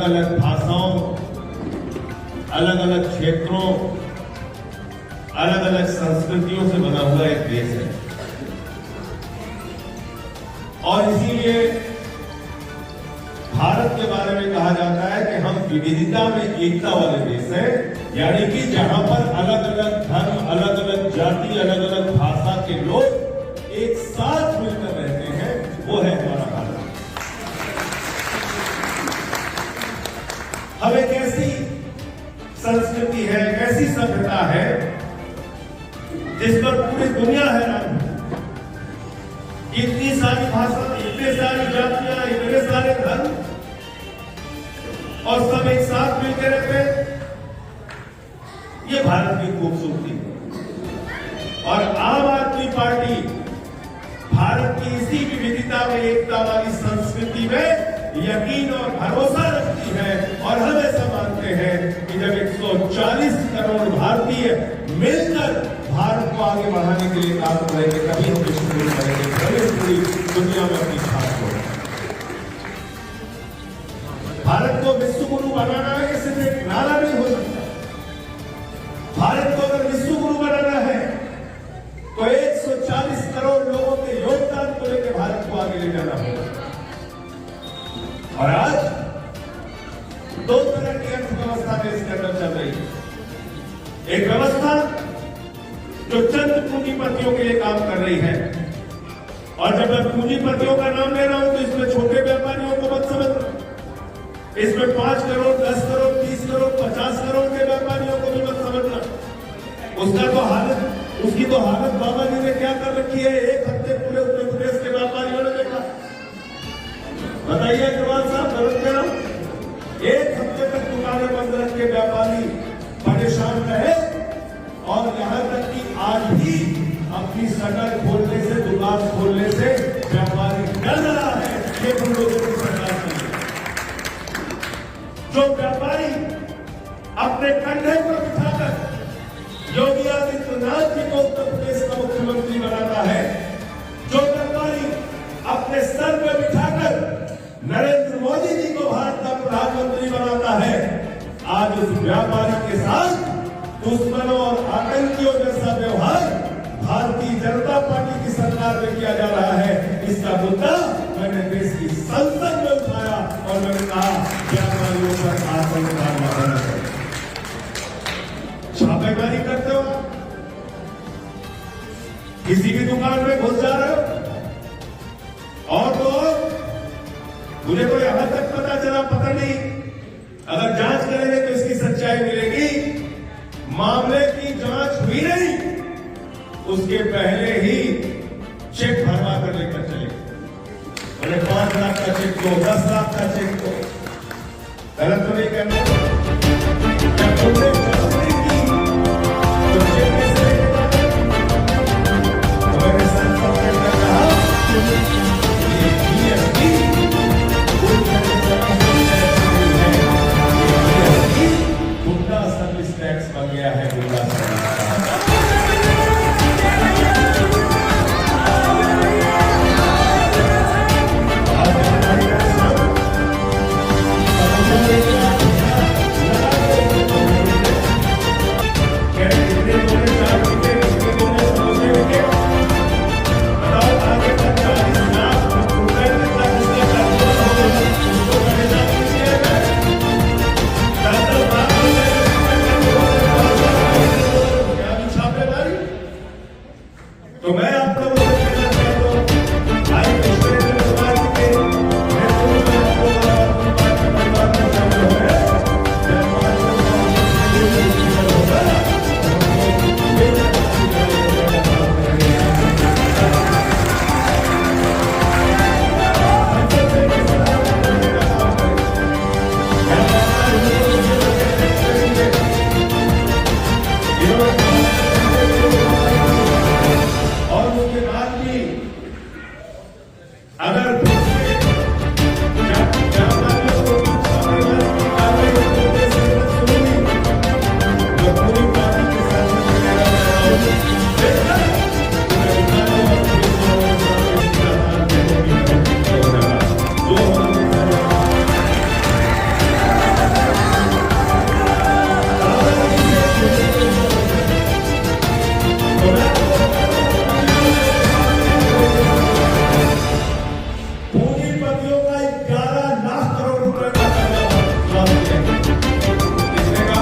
अलग भाषाओं, अलग अलग क्षेत्रों, अलग अलग संस्कृतियों से बना हुआ एक देश है। और इसीलिए भारत के बारे में कहा जाता है कि हम विविधता में एकता वाले देश हैं, यानी कि जहां पर अलग अलग धर्म, अलग अलग जाति, अलग अलग भाषा के लोग एक साथ मिलकर रहते हैं, वो है हमारा भारत। हम एक ऐसी संस्कृति है, एक ऐसी सभ्यता है जिस पर पूरी दुनिया हैरान है। इतनी सारी भाषा, इतने सारी जातियां, इतने सारे धर्म, और सब एक साथ मिलकर रहते हैं, ये भारत की खूबसूरती है। और आम आदमी पार्टी भारत की इसी विविधता में एकता वाली संस्कृति में यकीन और भरोसा रखती है। और हम ऐसा मानते हैं कि जब 140 करोड़ भारतीय मिलकर भारत को आगे बढ़ाने के लिए काम करेंगे, तभी हम विश्व गुरु करेंगे, तभी पूरी दुनिया में अपनी छाप होगी। भारत को विश्व गुरु बनाना है, ये सिर्फ एक नारा नहीं हो सकता। भारत को अगर विश्व गुरु बनाना है तो 140 करोड़ लोगों के योगदान को लेकर भारत को आगे ले जाना होगा। और आज दो तरह की अर्थव्यवस्था देश के अंदर चल रही है। एक व्यवस्था जो चंद पूंजीपतियों के लिए काम कर रही है, और जब मैं पूंजीपतियों का नाम ले रहा हूं तो इसमें छोटे व्यापारियों को मत समझना, इसमें 5 करोड़, 10 करोड़, 30 करोड़, 50 करोड़ के व्यापारियों को भी मत समझना। उसकी तो हालत बाबा जी ने क्या कर रखी है, एक हफ्ते पूरे उत्तर प्रदेश के व्यापारियों ने देखा। बताइए अग्रवाल साहब, गलत कह रहा हूं? एक हफ्ते तक दुकानें बंद रख के व्यापारी परेशान रहे, और यहां तक कि आज भी अपनी शटर खोलने से, दुकान खोलने से व्यापारी डर रहा है। ये हम लोगों की सरकार की जो व्यापारी अपने कंधे पर बिठाकर योगी आदित्यनाथ जी को उत्तर प्रदेश का मुख्यमंत्री बनाता है, जो व्यापारी अपने सर पर बिठाकर नरेंद्र मोदी जी को भारत का प्रधानमंत्री बनाता है, आज उस व्यापारी के साथ दुश्मनों और आतंकियों जैसा व्यवहार भारतीय जनता पार्टी की सरकार में किया जा रहा है। इसका मुद्दा मैंने देश की संसद में उठाया और मैंने कहा व्यापारियों पर आतंकवाद लगाना है। छापेमारी करते हो, किसी भी दुकान में घुस जा रहे हो, और तो मुझे तो यहां तक पता चला, पता नहीं अगर जांच करेंगे तो इसकी सच्चाई मिलेगी। मामले की जांच हुई नहीं, उसके पहले ही चेक भरवा कर लेकर चले। मैंने 5 लाख का चेक दो, 10 लाख का चेक दो, गलत तो नहीं करना। जब तुमने जांच की तो चेक कैसे लेके जाते? तो मैंने संसद के अंदर कहा ये जीएसटी गुंडा सर्विस टैक्स बन गया है। गुंडा सर्विस और उसके पूंजीपतियों का 11 लाख करोड़ रुपए का कर्जा कितने का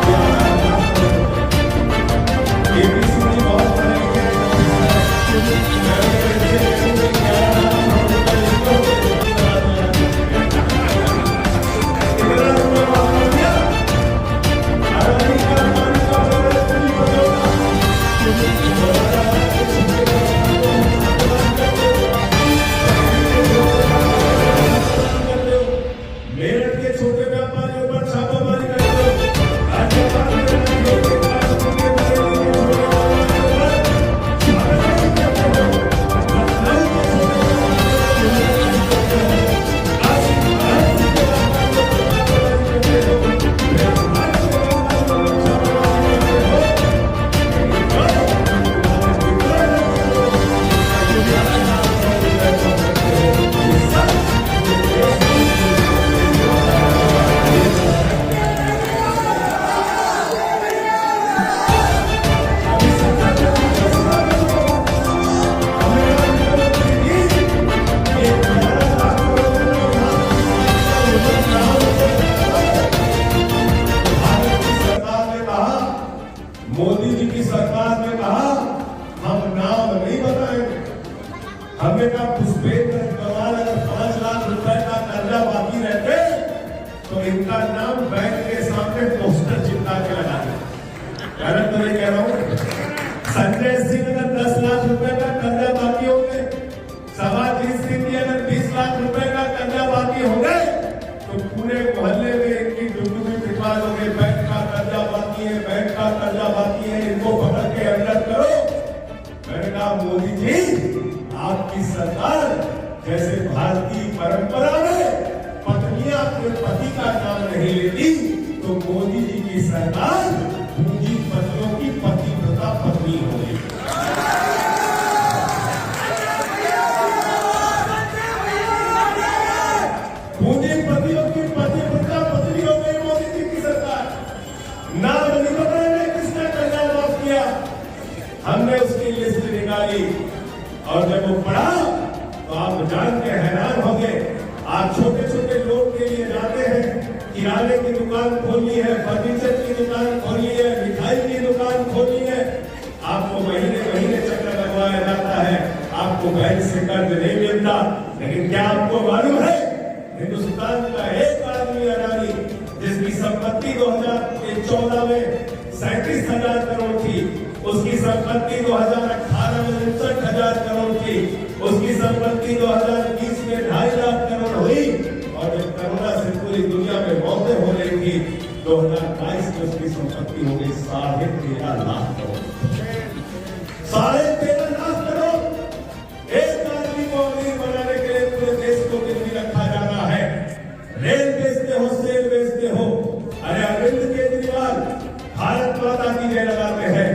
11 लाख करोड़। एबीसी बहुत बड़ी मोदी जी की सरकार ने कहा हम नाम नहीं बताएंगे। हमने कहा पुष्पेंद्र गवाल अगर 5 लाख रुपए का कर्जा बाकी रहते तो इनका नाम बैंक के सामने पोस्टर चिपका के लगा दे। गलत तो नहीं कह रहा हूं। संजय सिंह अगर 10 लाख रुपए का कर्जा बाकी हो गए, सवाजीत सिंह जी अगर 20 लाख रुपए का कर्जा बाकी हो गए तो पूरे मोहल्ले में इनकी डुगडुगी पिटवा दोगे। बैंक का कर्जा बाकी है, बैंक का कर्जा बाकी है, इनको पकड़ के अंदर करो। मैंने कहा मोदी जी आपकी सरकार जैसे भारतीय परंपरा में पत्नियां अपने पति का नाम नहीं लेती, तो मोदी जी की सरकार पूंजीपतियों की पतिव्रता पत्नी होगी। पूंजीपतियों की पतिव्रता पत्नी हो गई मोदी जी की सरकार। नाम नहीं बताएंगे किसने कर्जा माफ किया। हमने उसकी लिस्ट निकाली और जब वो पढ़ा तो आप जान के हैरान हो गए। आप छोटे छोटे लोग के लिए जाते हैं, किराने की दुकान खोली है, फर्नीचर की दुकान खोली है, मिठाई की दुकान खोली है, आपको महीने महीने चक्कर लगवाया जाता है, आपको बैंक से कर्ज नहीं मिलता। लेकिन क्या आपको मालूम है हिंदुस्तान का एक आदमी अडानी जिसकी संपत्ति 2014 में 37,000 करोड़ थी, उसकी संपत्ति 2018 में 59,000 करोड़ थी, उसकी संपत्ति 2020 में 2.5 लाख करोड़ हुई, और जब कोरोना से पूरी दुनिया में मौतें हो रही थी 2022 में उसकी संपत्ति हो गई 13.5 लाख करोड़। 13.5 लाख करोड़। एक आदमी को अमीर बनाने के लिए पूरे देश को गिरवी रखा जाना है। रेल बेचते हो, सेल बेचते हो। अरे अरविंद केजरीवाल भारत माता की जय लगाते हैं,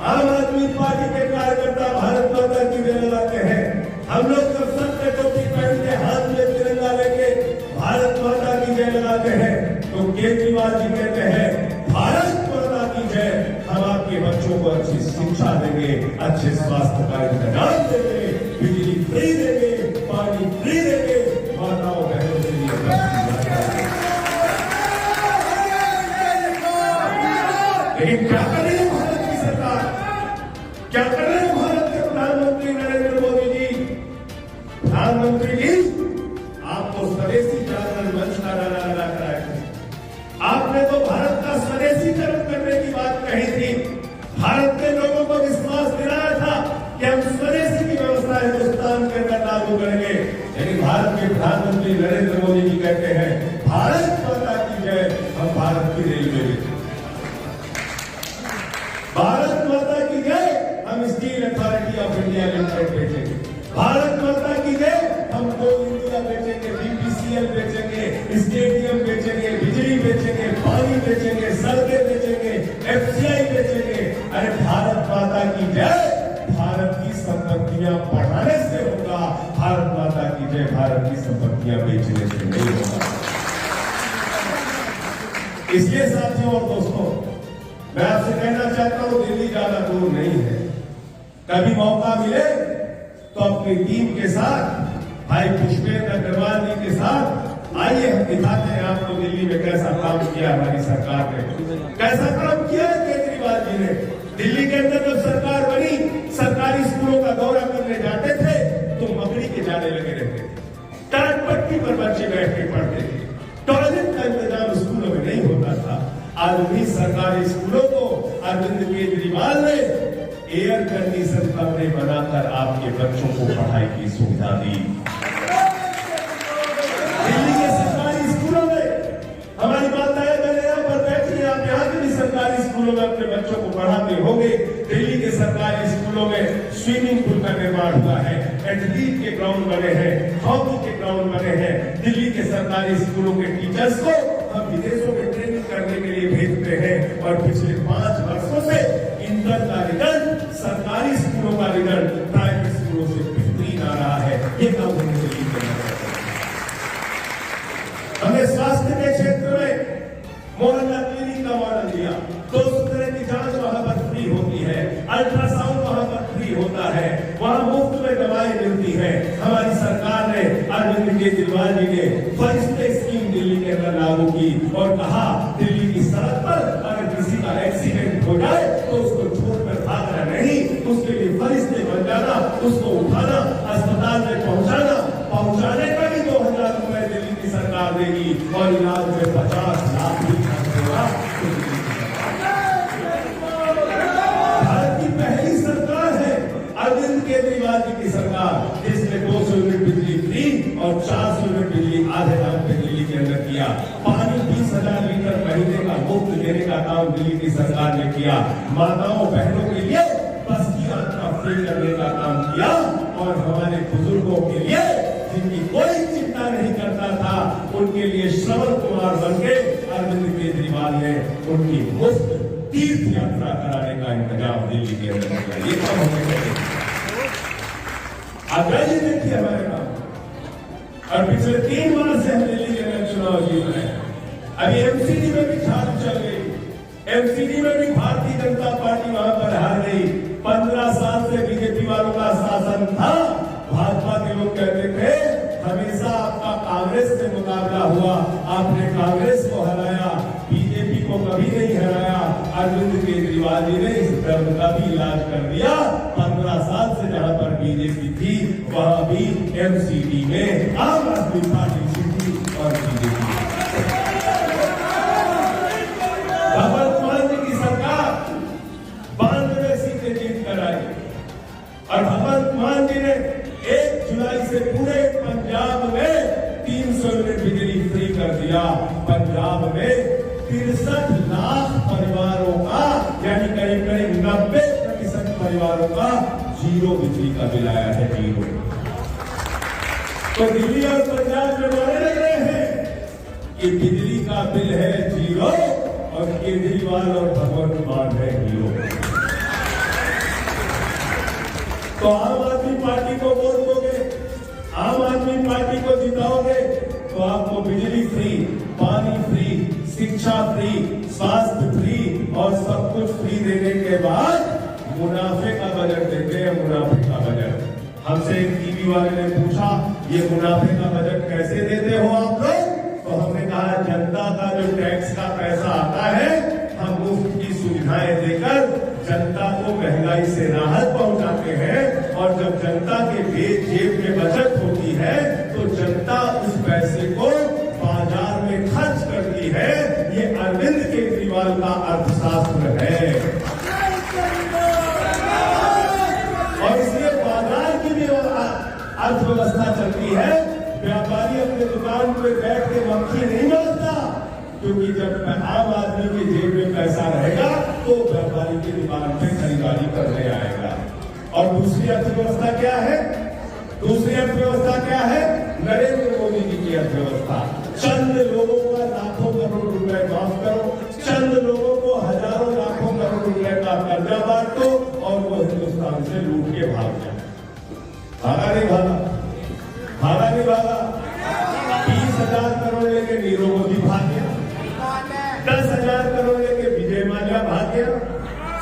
आम आदमी पार्टी के कार्यकर्ता भारत माता की जय लगाते हैं। हम लोग जब सत्य टोपी पहन के हाथ में तिरंगा लेके भारत माता की जय लगाते हैं, तो केजरीवाल जी कहते हैं भारत माता की जय, हम आपके बच्चों को अच्छी शिक्षा देंगे, अच्छे स्वास्थ्य का इंतजाम देंगे, बिजली फ्री देंगे, पानी फ्री देंगे, माताओं बहनों के लिए। लेकिन क्या कर रही है भारत की सरकार, क्या कर रहे हैं भारत के प्रधानमंत्री नरेंद्र मोदी जी? प्रधानमंत्री जी आपको स्वदेशी जागरण मंच का नारा लगा कराया है। आपने तो भारत का स्वदेशीकरण करने की बात कही थी, भारत के लोगों को विश्वास दिलाया था कि हम स्वदेशी की व्यवस्था हिंदुस्तान के अंदर लागू करेंगे। लेकिन भारत के प्रधानमंत्री नरेंद्र मोदी जी कहते हैं भारत माता की जय, हम भारत की रेलवे बेचेंगे, भारत माता की जय, हम steel authority of India limited बेचेंगे, भारत माता की जय, हम कोल इंडिया बेचेंगे, बीपीसीएल बेचेंगे, स्टेडियम बेचेंगे, बिजली बेचेंगे, पानी बेचेंगे, सड़कें बेचेंगे, एफसीआई बेचेंगे। अरे भारत माता की जय भारत की संपत्तियां बढ़ाने से होगा, भारत माता की जय भारत की संपत्तियां बेचने से नहीं होगा। इसलिए साथियों और दोस्तों, मैं आपसे कहना चाहता हूं दिल्ली ज्यादा दूर नहीं है। कभी मौका मिले तो अपनी टीम के साथ, भाई पुष्पेंद्र अग्रवाल जी के साथ आइए, हम दिखाते हैं आपको दिल्ली में कैसा काम किया हमारी सरकार ने, कैसा काम किया है केजरीवाल जी ने। दिल्ली के अंदर जब सरकार बनी, सरकारी स्कूलों का दौरा करने जाते थे तो मकड़ी के जाने लगे रहते थे, टाट पट्टी पर बच्चे बैठ के पढ़ते थे, टॉयलेट का इंतजाम स्कूलों में नहीं होता था। आज भी सरकारी स्कूलों को अरविंद केजरीवाल ने एयर कंडीशन कमरे बनाकर आपके बच्चों को पढ़ाई की सुविधा दी। दिल्ली के सरकारी स्कूलों में हमारी माताएं बहनें यहाँ पर बैठी हैं, आप यहाँ के भी सरकारी स्कूलों में अपने बच्चों को पढ़ाते होंगे। दिल्ली के सरकारी स्कूलों में स्विमिंग पूल का निर्माण हुआ है, एथलीट के ग्राउंड बने हैं, हॉकी के ग्राउंड बने हैं। दिल्ली के सरकारी स्कूलों के टीचर्स को हम विदेशों में ट्रेनिंग करने के लिए भेजते हैं और पिछले 5 वर्षों से इंटर का रिजल्ट, सरकारी स्कूलों का रिजल्ट प्राइवेट स्कूलों से बेहतरीन आ रहा है। ये काम होने के लिए हमने स्वास्थ्य के क्षेत्र में मोहल्ला क्लिनिक का मॉडल दिया। 200 तरह की जांच वहां पर फ्री होती है, अल्ट्रासाउंड वहां पर फ्री होता है, वहां मुफ्त में दवाएं मिलती है। हमारी सरकार ने, अरविंद केजरीवाल जी ने फरिश्ते स्कीम दिल्ली के अंदर लागू की और कहा दिल्ली की सड़क पर अगर किसी का एक्सीडेंट हो जाए तो उसको छोड़कर भागना नहीं, उसके लिए फरिश्ते बन जाना, उसको उठाना, अस्पताल में पहुंचाने का भी 2000 रुपए दिल्ली की सरकार देगी और इलाज में 50 लाख भी खर्च होगा। भारत की पहली सरकार है अरविंद केजरीवाल जी की सरकार, जिसने 200 यूनिट बिजली फ्री और 400 यूनिट बिजली आधे दाम पे दिल्ली के अंदर किया। पानी 20,000 लीटर महीने का मुफ्त देने का काम दिल्ली की सरकार ने किया। माताओं बहनों के लिए बस की यात्रा फ्री करने का काम किया और हमारे बुजुर्गों के लिए जिनकी कोई चिंता नहीं करता था, उनके लिए श्रवण कुमार बनके अरविंद केजरीवाल ने उनकी मुफ्त तीर्थ यात्रा कराने का इंतजाम दिल्ली के अंदर किया। ये काम हमें आप ये देखिए हमारे काम, और पिछले 3 माह से हम दिल्ली के अंदर चुनाव जीत रहे हैं। अभी एमसीडी में भी झाड़ू चल गई, एमसीडी में भी भारतीय जनता पार्टी वहां पर हार गई। 15 साल से बीजेपी वालों का शासन था। भाजपा के लोग कहते थे हमेशा आपका कांग्रेस से मुकाबला हुआ, आपने कांग्रेस को हराया, बीजेपी को कभी नहीं हराया। अरविंद केजरीवाल जी ने इस दर्द का भी इलाज कर दिया। 15 साल से जहां पर बीजेपी थी वहां भी एमसीडी में आम आदमी पार्टी जीती और बीजेपी। भगवंत मान जी की सरकार 92 सीटें जीत कर आई और भगवंत मान जी ने 1 जुलाई से पूरे पंजाब में 300 यूनिट बिजली फ्री कर दिया। पंजाब में 63 लाख परिवारों का, यानी करीब करीब 90% परिवारों का जीरो बिजली का बिल आया है, जीरो। तो दिल्ली और पंजाब में बोलने लग रहे हैं कि बिजली का बिल है जीरो और केजरीवाल और भगवंत मान है जीरो। तो आम आदमी पार्टी को वोट दोगे, आम आदमी पार्टी को जिताओगे तो आपको बिजली फ्री, पानी फ्री, शिक्षा फ्री, स्वास्थ्य फ्री और सब कुछ फ्री देने के बाद मुनाफे का बजट देते हैं। मुनाफे का बजट हमसे एक टीवी वाले ने पूछा ये मुनाफे का बजट कैसे देते हो आप लोग? तो हमने कहा जनता का जो टैक्स का पैसा आता है हम मुफ्त की सुविधाएं देकर जनता को महंगाई से राहत पहुंचाते हैं और जब जनता के जेब में बचत होती है तो जनता उस पैसे को बाजार में खर्च करती है। ये अरविंद केजरीवाल का अर्थशास्त्र है और इसलिए बाजार की भी अर्थव्यवस्था चलती है। व्यापारी अपने दुकान पे बैठ के मक्खी नहीं मारता, क्योंकि जब आम आदमी के जेब में पैसा रहेगा तो व्यापारी की दुकान पे खरीदारी करने आएगा। और दूसरी अर्थव्यवस्था क्या है? दूसरी अर्थव्यवस्था क्या है? नरेंद्र मोदी जी की अर्थव्यवस्था। चंद लोगों का लाखों करोड़ रुपए माफ करो, चंद लोगों को हजारों लाखों करोड़ रुपए का कर्जा बांट दो और वो हिंदुस्तान से लूट के भाग जाए। भागा नहीं भागा, भागा नहीं भागा। 20,000 करोड़ लेके नीरव मोदी भाग गया, 10,000 करोड़ लेके विजय माल्या भाग गया। गया,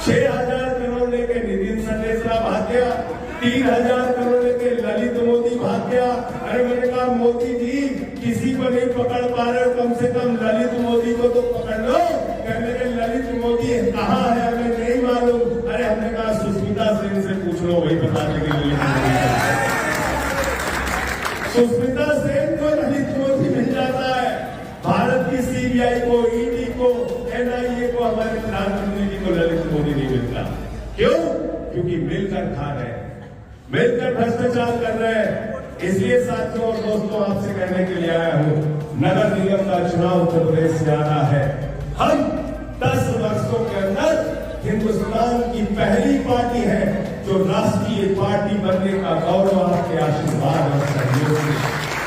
6,000 करोड़ लेके नितिन संडेसरा भाग गया, 3,000 करोड़ लेके ललित मोदी भाग गया। अरे मैंने कहा मोदी जी किसी को नहीं पकड़ पा रहे हो, कम से कम ललित मोदी को तो पकड़ लो। कहने लगे ललित मोदी कहाँ है, हमें नहीं मालूम। अरे हमने कहा सुष्मिता सेन से पूछ लो, वही बता देंगे। सुष्मिता सेन को ललित मोदी मिल जाता है, भारत की सीबीआई को, ईडी को, एनआईए को, हमारे प्रधानमंत्री जी को ललित मोदी नहीं मिलता। क्यों? क्योंकि मिलकर खा रहे हैं, मिलकर भ्रष्टाचार कर रहे हैं। इसलिए साथियों और दोस्तों आपसे कहने के लिए आया हूं, नगर निगम का चुनाव उत्तर प्रदेश से आना है। हम 10 वर्षों के अंदर हिंदुस्तान की पहली पार्टी है जो राष्ट्रीय पार्टी बनने का गौरव आपके आशीर्वाद और सहयोग से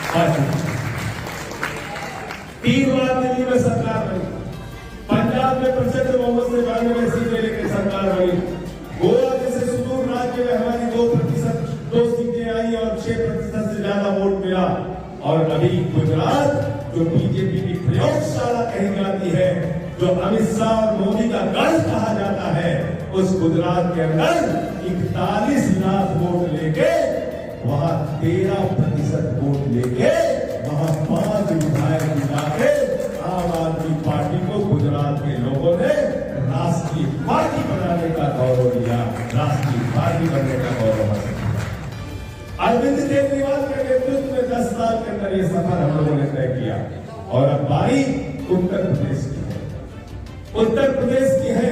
हासिल। 3 बार दिल्ली में सरकार बनी, पंजाब में प्रचंड बहुमत से 92 सीटें लेकर सरकार बनी, गोवा जैसे सुदूर राज्य में हमारी 2 सीटें आई और 6% से ज्यादा वोट मिला। और अभी गुजरात जो बीजेपी की प्रयोगशाला कही जाती है, जो अमित शाह और मोदी का गढ़ कहा जाता है, उस गुजरात के अंदर 41 लाख वोट लेके वहां 13% वोट लेके वहां 5 विधायक जिताके आम आदमी पार्टी को गुजरात के लोगों ने राष्ट्रीय पार्टी बनाने का गौरव दिया, राष्ट्रीय पार्टी बनने का गौरव हासिल किया। अरविंद केजरीवाल के नेतृत्व में 10 साल के अंदर ये सफर हम लोगों ने तय किया। और अब बारी उत्तर प्रदेश की है, उत्तर प्रदेश की है।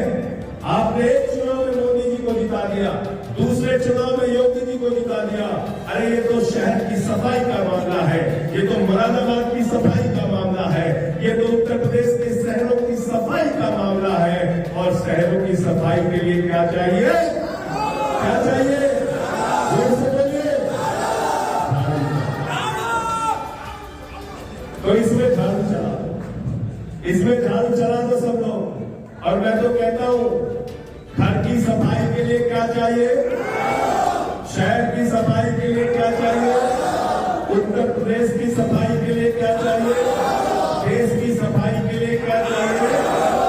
आपने एक चुनाव में मोदी जी को जिता दिया, दूसरे चुनाव में योगी जी को जिता दिया। अरे ये तो शहर की सफाई का मामला है, ये तो मुरादाबाद की सफाई का मामला है, ये तो उत्तर प्रदेश के शहरों की सफाई का मामला है। और शहरों की सफाई के लिए क्या चाहिए, क्या चाहिए? तो इसमें झाड़ू चला दो, इसमें झाड़ू चला दो सब लोग। और मैं तो कहता हूं, घर की सफाई के लिए क्या चाहिए, शहर की सफाई के लिए क्या चाहिए, उत्तर प्रदेश की सफाई के लिए क्या चाहिए, देश की सफाई के लिए क्या चाहिए।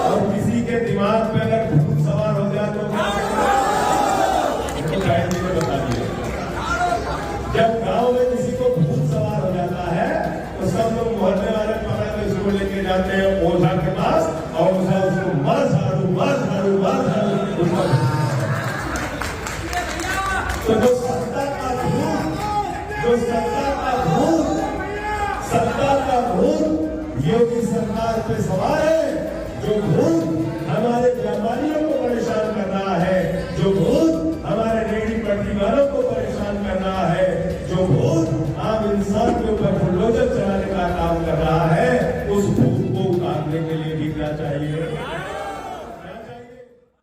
और किसी के दिमाग पे अगर भूत सवार हो जाए तो शायद जी ने बता दिया, जब गांव में किसी को भूत सवार हो जाता है तो सब लोग मोहल्ले वाले पकड़ के उसको लेके जाते हैं ओझा के पास, और ओझा उसको मार झाड़ू मार झाड़ू मार झाड़ू। तो जो सत्ता का भूत, जो सत्ता का भूत, सत्ता का भूत योगी सरकार पे सवार है, जो भूत हमारे व्यापारियों